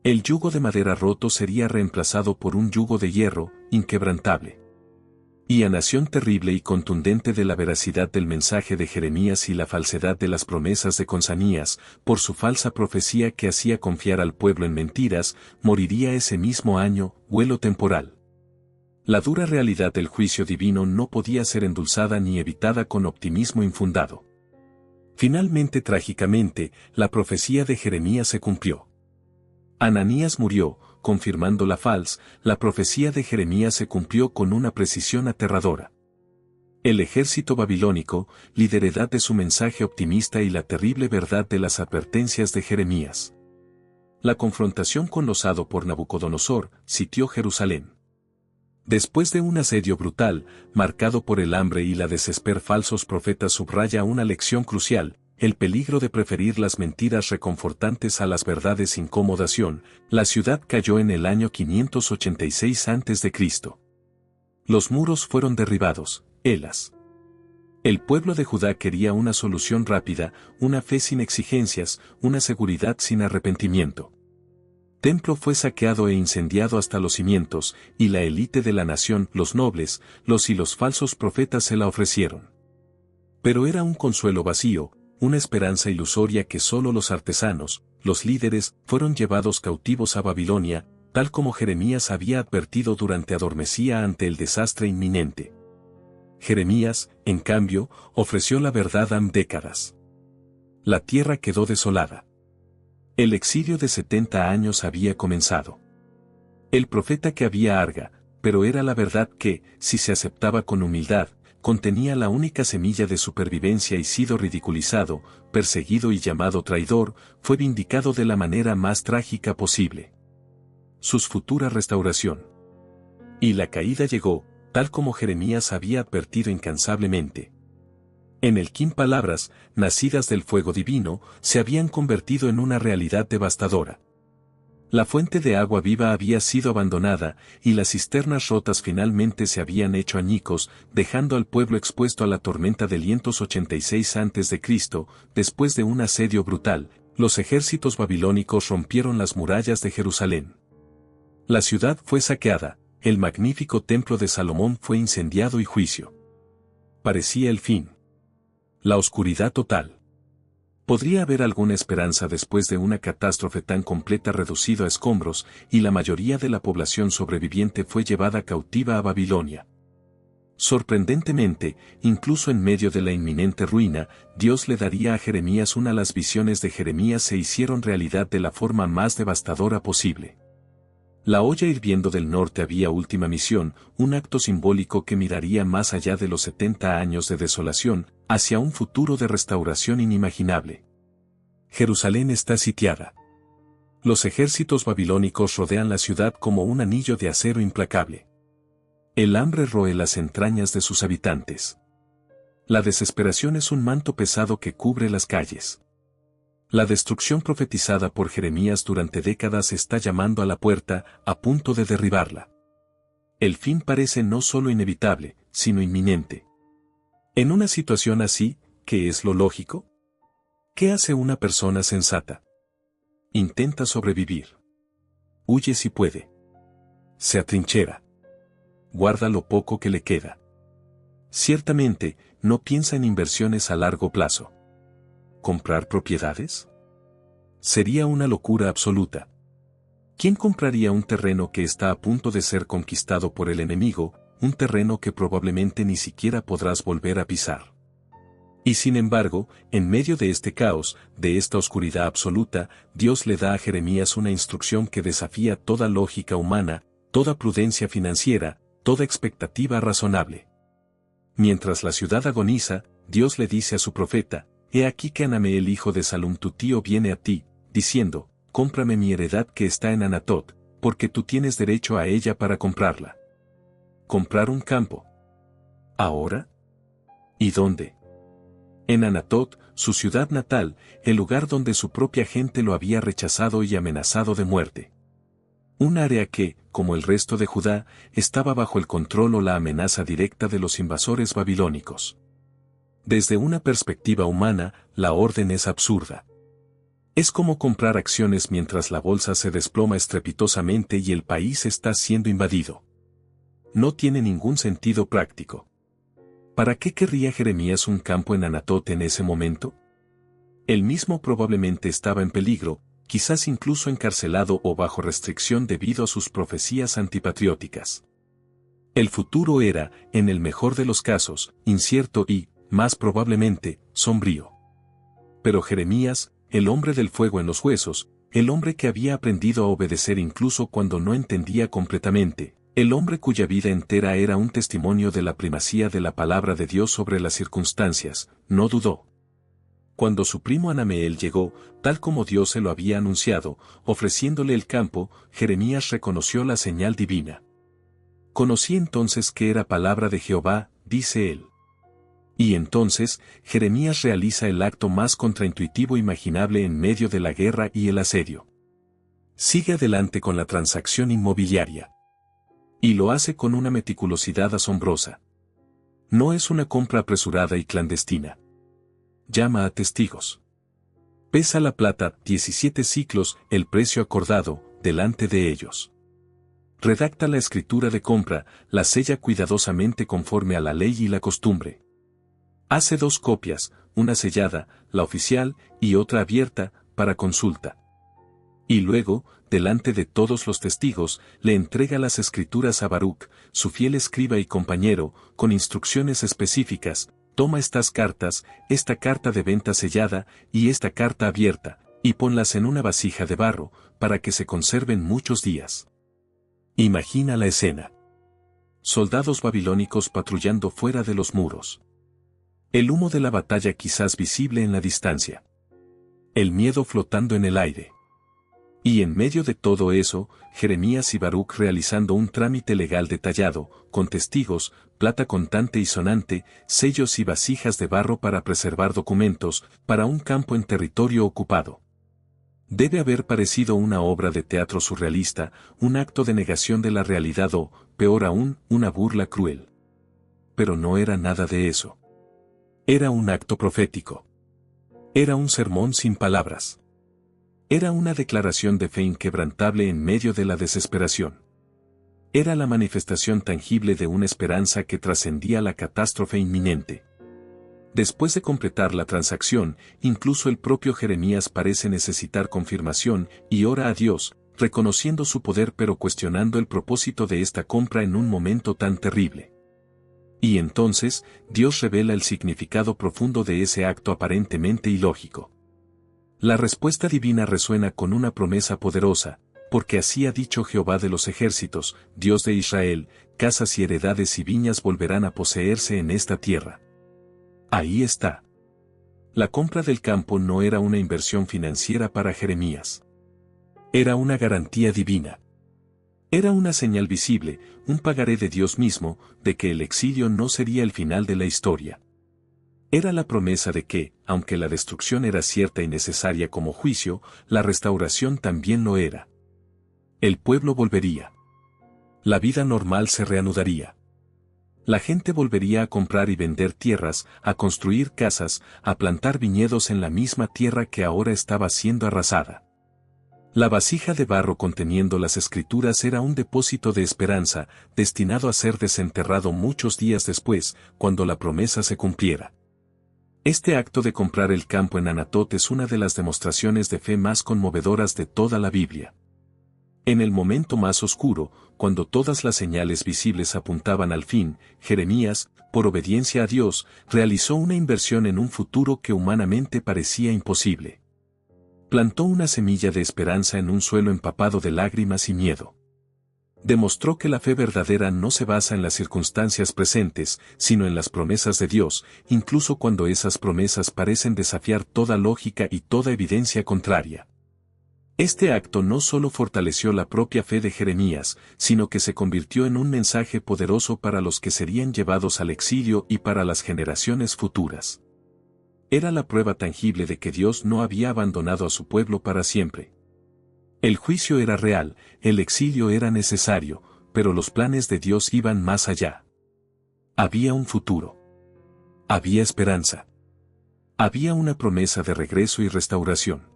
El yugo de madera roto sería reemplazado por un yugo de hierro, inquebrantable. Y a nación terrible y contundente de la veracidad del mensaje de Jeremías y la falsedad de las promesas de Consanías, por su falsa profecía que hacía confiar al pueblo en mentiras, moriría ese mismo año, vuelo temporal. La dura realidad del juicio divino no podía ser endulzada ni evitada con optimismo infundado. Finalmente, trágicamente, la profecía de Jeremías se cumplió. Ananías murió, confirmando la profecía de Jeremías se cumplió con una precisión aterradora. El ejército babilónico, lideredad de su mensaje optimista y la terrible verdad de las advertencias de Jeremías. La confrontación con los hado por Nabucodonosor, sitió Jerusalén. Después de un asedio brutal, marcado por el hambre y la desesper, falsos profetas subraya una lección crucial, el peligro de preferir las mentiras reconfortantes a las verdades incómodas. La ciudad cayó en el año 586 a.C. Los muros fueron derribados, El pueblo de Judá quería una solución rápida, una fe sin exigencias, una seguridad sin arrepentimiento. Templo fue saqueado e incendiado hasta los cimientos, y la élite de la nación, los nobles, los falsos profetas se la ofrecieron. Pero era un consuelo vacío, una esperanza ilusoria que solo los artesanos, los líderes, fueron llevados cautivos a Babilonia, tal como Jeremías había advertido durante adormecía ante el desastre inminente. Jeremías, en cambio, ofreció la verdad en décadas. La tierra quedó desolada. El exilio de 70 años había comenzado. El profeta que había arga, pero era la verdad que, si se aceptaba con humildad, contenía la única semilla de supervivencia y sido ridiculizado, perseguido y llamado traidor, fue vindicado de la manera más trágica posible. Su futura restauración. Y la caída llegó, tal como Jeremías había advertido incansablemente. En el palabras, nacidas del fuego divino, se habían convertido en una realidad devastadora. La fuente de agua viva había sido abandonada, y las cisternas rotas finalmente se habían hecho añicos, dejando al pueblo expuesto a la tormenta del 586 a.C. Después de un asedio brutal, los ejércitos babilónicos rompieron las murallas de Jerusalén. La ciudad fue saqueada, el magnífico templo de Salomón fue incendiado y juicio. Parecía el fin. La oscuridad total. ¿Podría haber alguna esperanza después de una catástrofe tan completa reducido a escombros, y la mayoría de la población sobreviviente fue llevada cautiva a Babilonia? Sorprendentemente, incluso en medio de la inminente ruina, Dios le daría a Jeremías una. Las visiones de Jeremías se hicieron realidad de la forma más devastadora posible. La olla hirviendo del norte había última misión, un acto simbólico que miraría más allá de los 70 años de desolación, hacia un futuro de restauración inimaginable. Jerusalén está sitiada. Los ejércitos babilónicos rodean la ciudad como un anillo de acero implacable. El hambre roe las entrañas de sus habitantes. La desesperación es un manto pesado que cubre las calles. La destrucción profetizada por Jeremías durante décadas está llamando a la puerta, a punto de derribarla. El fin parece no solo inevitable, sino inminente. En una situación así, ¿qué es lo lógico? ¿Qué hace una persona sensata? Intenta sobrevivir. Huye si puede. Se atrinchera. Guarda lo poco que le queda. Ciertamente, no piensa en inversiones a largo plazo. ¿Comprar propiedades? Sería una locura absoluta. ¿Quién compraría un terreno que está a punto de ser conquistado por el enemigo, un terreno que probablemente ni siquiera podrás volver a pisar? Y sin embargo, en medio de este caos, de esta oscuridad absoluta, Dios le da a Jeremías una instrucción que desafía toda lógica humana, toda prudencia financiera, toda expectativa razonable. Mientras la ciudad agoniza, Dios le dice a su profeta: «He aquí que Hanameel hijo de Salum tu tío viene a ti, diciendo, cómprame mi heredad que está en Anatot, porque tú tienes derecho a ella para comprarla». ¿Comprar un campo? ¿Ahora? ¿Y dónde? En Anatot, su ciudad natal, el lugar donde su propia gente lo había rechazado y amenazado de muerte. Un área que, como el resto de Judá, estaba bajo el control o la amenaza directa de los invasores babilónicos. Desde una perspectiva humana, la orden es absurda. Es como comprar acciones mientras la bolsa se desploma estrepitosamente y el país está siendo invadido. No tiene ningún sentido práctico. ¿Para qué querría Jeremías un campo en Anatot en ese momento? Él mismo probablemente estaba en peligro, quizás incluso encarcelado o bajo restricción debido a sus profecías antipatrióticas. El futuro era, en el mejor de los casos, incierto y, más probablemente, sombrío. Pero Jeremías, el hombre del fuego en los huesos, el hombre que había aprendido a obedecer incluso cuando no entendía completamente, el hombre cuya vida entera era un testimonio de la primacía de la palabra de Dios sobre las circunstancias, no dudó. Cuando su primo Hanameel llegó, tal como Dios se lo había anunciado, ofreciéndole el campo, Jeremías reconoció la señal divina. «Conocí entonces que era palabra de Jehová», dice él. Y entonces, Jeremías realiza el acto más contraintuitivo imaginable en medio de la guerra y el asedio. Sigue adelante con la transacción inmobiliaria. Y lo hace con una meticulosidad asombrosa. No es una compra apresurada y clandestina. Llama a testigos. Pesa la plata, 17 siclos, el precio acordado, delante de ellos. Redacta la escritura de compra, la sella cuidadosamente conforme a la ley y la costumbre. Hace 2 copias, una sellada, la oficial, y otra abierta, para consulta. Y luego, delante de todos los testigos, le entrega las escrituras a Baruc, su fiel escriba y compañero, con instrucciones específicas: toma estas cartas, esta carta de venta sellada, y esta carta abierta, y ponlas en una vasija de barro, para que se conserven muchos días. Imagina la escena. Soldados babilónicos patrullando fuera de los muros. El humo de la batalla quizás visible en la distancia. El miedo flotando en el aire. Y en medio de todo eso, Jeremías y Baruc realizando un trámite legal detallado, con testigos, plata contante y sonante, sellos y vasijas de barro para preservar documentos, para un campo en territorio ocupado. Debe haber parecido una obra de teatro surrealista, un acto de negación de la realidad o, peor aún, una burla cruel. Pero no era nada de eso. Era un acto profético. Era un sermón sin palabras. Era una declaración de fe inquebrantable en medio de la desesperación. Era la manifestación tangible de una esperanza que trascendía la catástrofe inminente. Después de completar la transacción, incluso el propio Jeremías parece necesitar confirmación y ora a Dios, reconociendo su poder pero cuestionando el propósito de esta compra en un momento tan terrible. Y entonces, Dios revela el significado profundo de ese acto aparentemente ilógico. La respuesta divina resuena con una promesa poderosa, porque así ha dicho Jehová de los ejércitos, Dios de Israel: casas y heredades y viñas volverán a poseerse en esta tierra. Ahí está. La compra del campo no era una inversión financiera para Jeremías. Era una garantía divina. Era una señal visible, un pagaré de Dios mismo, de que el exilio no sería el final de la historia. Era la promesa de que, aunque la destrucción era cierta y necesaria como juicio, la restauración también lo era. El pueblo volvería. La vida normal se reanudaría. La gente volvería a comprar y vender tierras, a construir casas, a plantar viñedos en la misma tierra que ahora estaba siendo arrasada. La vasija de barro conteniendo las escrituras era un depósito de esperanza, destinado a ser desenterrado muchos días después, cuando la promesa se cumpliera. Este acto de comprar el campo en Anatot es una de las demostraciones de fe más conmovedoras de toda la Biblia. En el momento más oscuro, cuando todas las señales visibles apuntaban al fin, Jeremías, por obediencia a Dios, realizó una inversión en un futuro que humanamente parecía imposible. Plantó una semilla de esperanza en un suelo empapado de lágrimas y miedo. Demostró que la fe verdadera no se basa en las circunstancias presentes, sino en las promesas de Dios, incluso cuando esas promesas parecen desafiar toda lógica y toda evidencia contraria. Este acto no solo fortaleció la propia fe de Jeremías, sino que se convirtió en un mensaje poderoso para los que serían llevados al exilio y para las generaciones futuras. Era la prueba tangible de que Dios no había abandonado a su pueblo para siempre. El juicio era real, el exilio era necesario, pero los planes de Dios iban más allá. Había un futuro. Había esperanza. Había una promesa de regreso y restauración.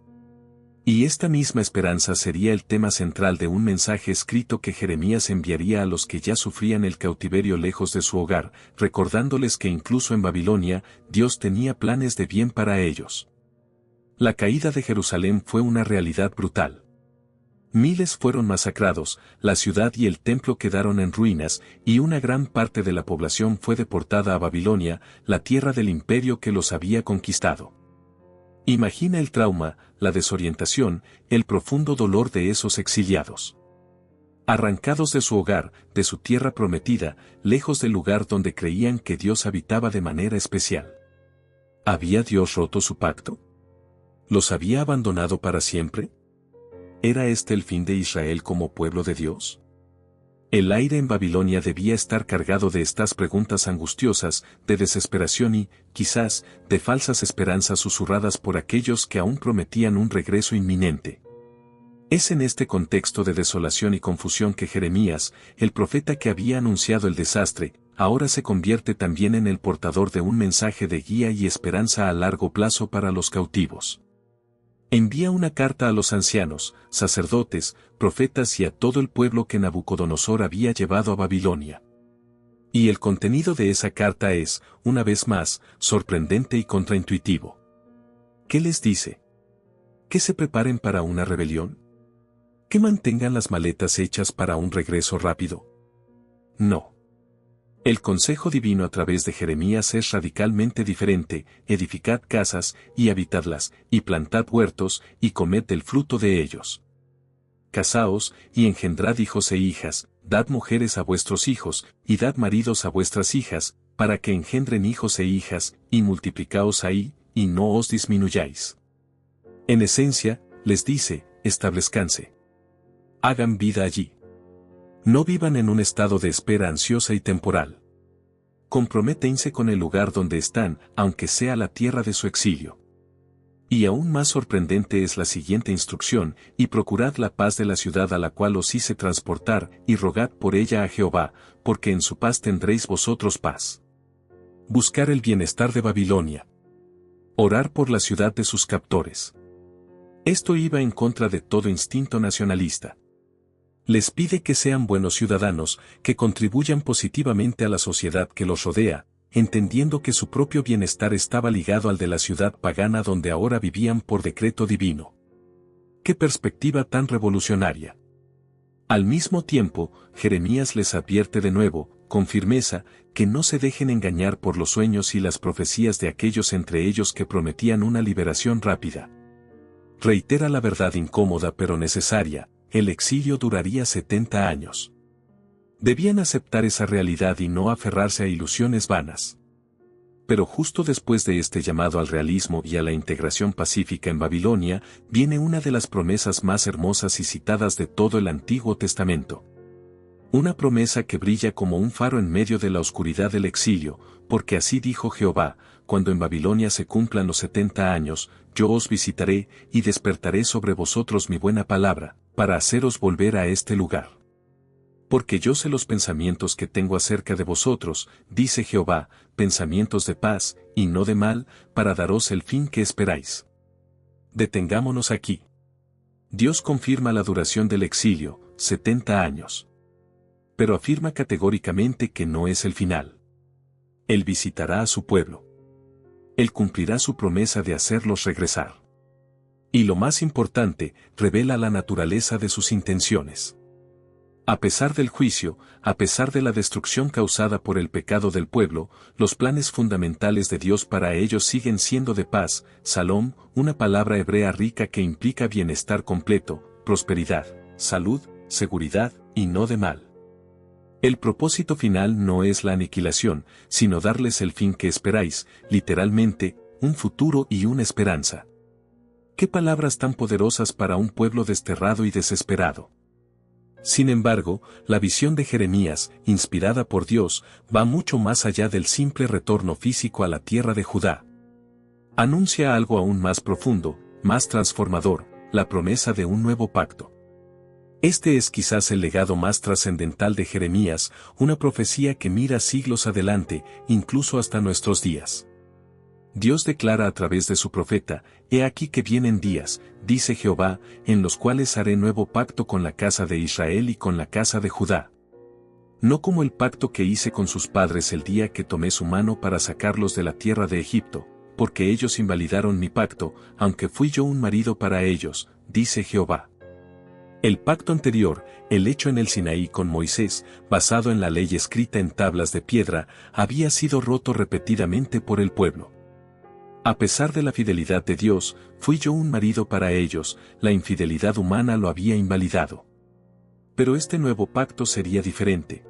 Y esta misma esperanza sería el tema central de un mensaje escrito que Jeremías enviaría a los que ya sufrían el cautiverio lejos de su hogar, recordándoles que incluso en Babilonia, Dios tenía planes de bien para ellos. La caída de Jerusalén fue una realidad brutal. Miles fueron masacrados, la ciudad y el templo quedaron en ruinas, y una gran parte de la población fue deportada a Babilonia, la tierra del imperio que los había conquistado. Imagina el trauma, la desorientación, el profundo dolor de esos exiliados. Arrancados de su hogar, de su tierra prometida, lejos del lugar donde creían que Dios habitaba de manera especial. ¿Había Dios roto su pacto? ¿Los había abandonado para siempre? ¿Era este el fin de Israel como pueblo de Dios? El aire en Babilonia debía estar cargado de estas preguntas angustiosas, de desesperación y, quizás, de falsas esperanzas susurradas por aquellos que aún prometían un regreso inminente. Es en este contexto de desolación y confusión que Jeremías, el profeta que había anunciado el desastre, ahora se convierte también en el portador de un mensaje de guía y esperanza a largo plazo para los cautivos. Envía una carta a los ancianos, sacerdotes, profetas y a todo el pueblo que Nabucodonosor había llevado a Babilonia. Y el contenido de esa carta es, una vez más, sorprendente y contraintuitivo. ¿Qué les dice? ¿Que se preparen para una rebelión? ¿Que mantengan las maletas hechas para un regreso rápido? No. El consejo divino a través de Jeremías es radicalmente diferente: edificad casas, y habitadlas, y plantad huertos, y comed del fruto de ellos. Casaos, y engendrad hijos e hijas, dad mujeres a vuestros hijos, y dad maridos a vuestras hijas, para que engendren hijos e hijas, y multiplicaos ahí, y no os disminuyáis. En esencia, les dice, establezcanse. Hagan vida allí. No vivan en un estado de espera ansiosa y temporal. Comprométense con el lugar donde están, aunque sea la tierra de su exilio. Y aún más sorprendente es la siguiente instrucción: y procurad la paz de la ciudad a la cual os hice transportar, y rogad por ella a Jehová, porque en su paz tendréis vosotros paz. Buscar el bienestar de Babilonia. Orar por la ciudad de sus captores. Esto iba en contra de todo instinto nacionalista. Les pide que sean buenos ciudadanos, que contribuyan positivamente a la sociedad que los rodea, entendiendo que su propio bienestar estaba ligado al de la ciudad pagana donde ahora vivían por decreto divino. ¡Qué perspectiva tan revolucionaria! Al mismo tiempo, Jeremías les advierte de nuevo, con firmeza, que no se dejen engañar por los sueños y las profecías de aquellos entre ellos que prometían una liberación rápida. Reitera la verdad incómoda pero necesaria: el exilio duraría 70 años. Debían aceptar esa realidad y no aferrarse a ilusiones vanas. Pero justo después de este llamado al realismo y a la integración pacífica en Babilonia, viene una de las promesas más hermosas y citadas de todo el Antiguo Testamento. Una promesa que brilla como un faro en medio de la oscuridad del exilio, porque así dijo Jehová: cuando en Babilonia se cumplan los 70 años, yo os visitaré, y despertaré sobre vosotros mi buena palabra, para haceros volver a este lugar. Porque yo sé los pensamientos que tengo acerca de vosotros, dice Jehová, pensamientos de paz, y no de mal, para daros el fin que esperáis. Detengámonos aquí. Dios confirma la duración del exilio, 70 años. Pero afirma categóricamente que no es el final. Él visitará a su pueblo. Él cumplirá su promesa de hacerlos regresar. Y lo más importante, revela la naturaleza de sus intenciones. A pesar del juicio, a pesar de la destrucción causada por el pecado del pueblo, los planes fundamentales de Dios para ellos siguen siendo de paz, Salom, una palabra hebrea rica que implica bienestar completo, prosperidad, salud, seguridad, y no de mal. El propósito final no es la aniquilación, sino darles el fin que esperáis, literalmente, un futuro y una esperanza. ¡Qué palabras tan poderosas para un pueblo desterrado y desesperado! Sin embargo, la visión de Jeremías, inspirada por Dios, va mucho más allá del simple retorno físico a la tierra de Judá. Anuncia algo aún más profundo, más transformador, la promesa de un nuevo pacto. Este es quizás el legado más trascendental de Jeremías, una profecía que mira siglos adelante, incluso hasta nuestros días. Dios declara a través de su profeta, «He aquí que vienen días, dice Jehová, en los cuales haré nuevo pacto con la casa de Israel y con la casa de Judá. No como el pacto que hice con sus padres el día que tomé su mano para sacarlos de la tierra de Egipto, porque ellos invalidaron mi pacto, aunque fui yo un marido para ellos, dice Jehová». El pacto anterior, el hecho en el Sinaí con Moisés, basado en la ley escrita en tablas de piedra, había sido roto repetidamente por el pueblo. A pesar de la fidelidad de Dios, fui yo un marido para ellos, la infidelidad humana lo había invalidado. Pero este nuevo pacto sería diferente.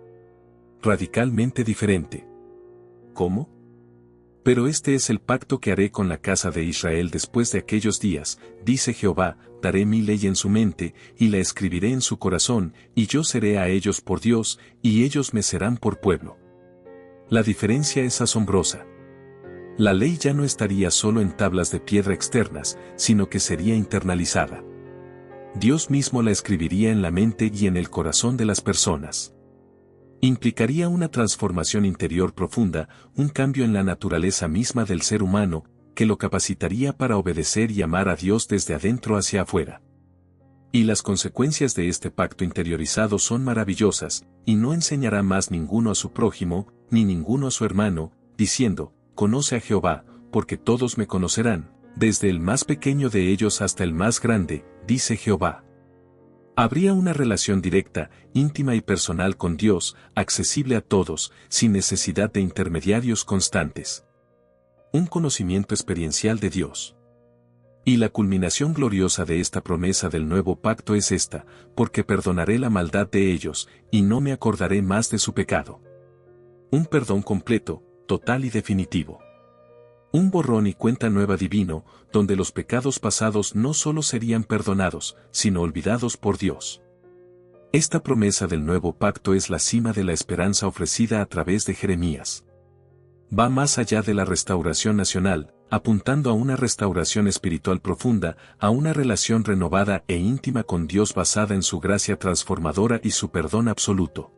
Radicalmente diferente. ¿Cómo? Pero este es el pacto que haré con la casa de Israel después de aquellos días, dice Jehová, daré mi ley en su mente, y la escribiré en su corazón, y yo seré a ellos por Dios, y ellos me serán por pueblo. La diferencia es asombrosa. La ley ya no estaría solo en tablas de piedra externas, sino que sería internalizada. Dios mismo la escribiría en la mente y en el corazón de las personas. Implicaría una transformación interior profunda, un cambio en la naturaleza misma del ser humano, que lo capacitaría para obedecer y amar a Dios desde adentro hacia afuera. Y las consecuencias de este pacto interiorizado son maravillosas, y no enseñará más ninguno a su prójimo, ni ninguno a su hermano, diciendo, «Conoce a Jehová, porque todos me conocerán, desde el más pequeño de ellos hasta el más grande», dice Jehová. Habría una relación directa, íntima y personal con Dios, accesible a todos, sin necesidad de intermediarios constantes. Un conocimiento experiencial de Dios. Y la culminación gloriosa de esta promesa del nuevo pacto es esta, porque perdonaré la maldad de ellos, y no me acordaré más de su pecado. Un perdón completo, total y definitivo. Un borrón y cuenta nueva divino, donde los pecados pasados no solo serían perdonados, sino olvidados por Dios. Esta promesa del nuevo pacto es la cima de la esperanza ofrecida a través de Jeremías. Va más allá de la restauración nacional, apuntando a una restauración espiritual profunda, a una relación renovada e íntima con Dios basada en su gracia transformadora y su perdón absoluto.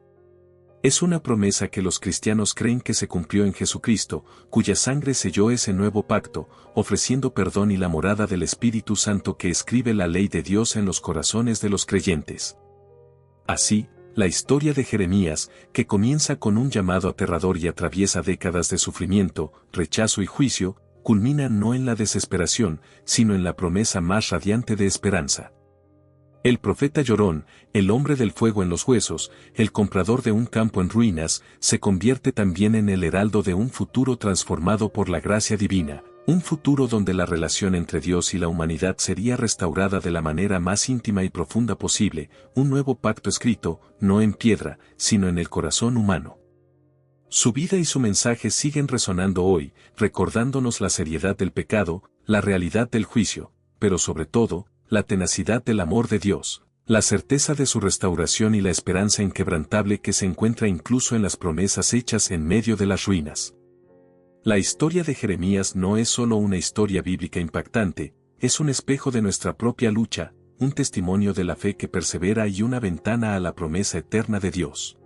Es una promesa que los cristianos creen que se cumplió en Jesucristo, cuya sangre selló ese nuevo pacto, ofreciendo perdón y la morada del Espíritu Santo que escribe la ley de Dios en los corazones de los creyentes. Así, la historia de Jeremías, que comienza con un llamado aterrador y atraviesa décadas de sufrimiento, rechazo y juicio, culmina no en la desesperación, sino en la promesa más radiante de esperanza. El profeta llorón, el hombre del fuego en los huesos, el comprador de un campo en ruinas, se convierte también en el heraldo de un futuro transformado por la gracia divina, un futuro donde la relación entre Dios y la humanidad sería restaurada de la manera más íntima y profunda posible, un nuevo pacto escrito, no en piedra, sino en el corazón humano. Su vida y su mensaje siguen resonando hoy, recordándonos la seriedad del pecado, la realidad del juicio, pero sobre todo, la tenacidad del amor de Dios, la certeza de su restauración y la esperanza inquebrantable que se encuentra incluso en las promesas hechas en medio de las ruinas. La historia de Jeremías no es solo una historia bíblica impactante, es un espejo de nuestra propia lucha, un testimonio de la fe que persevera y una ventana a la promesa eterna de Dios.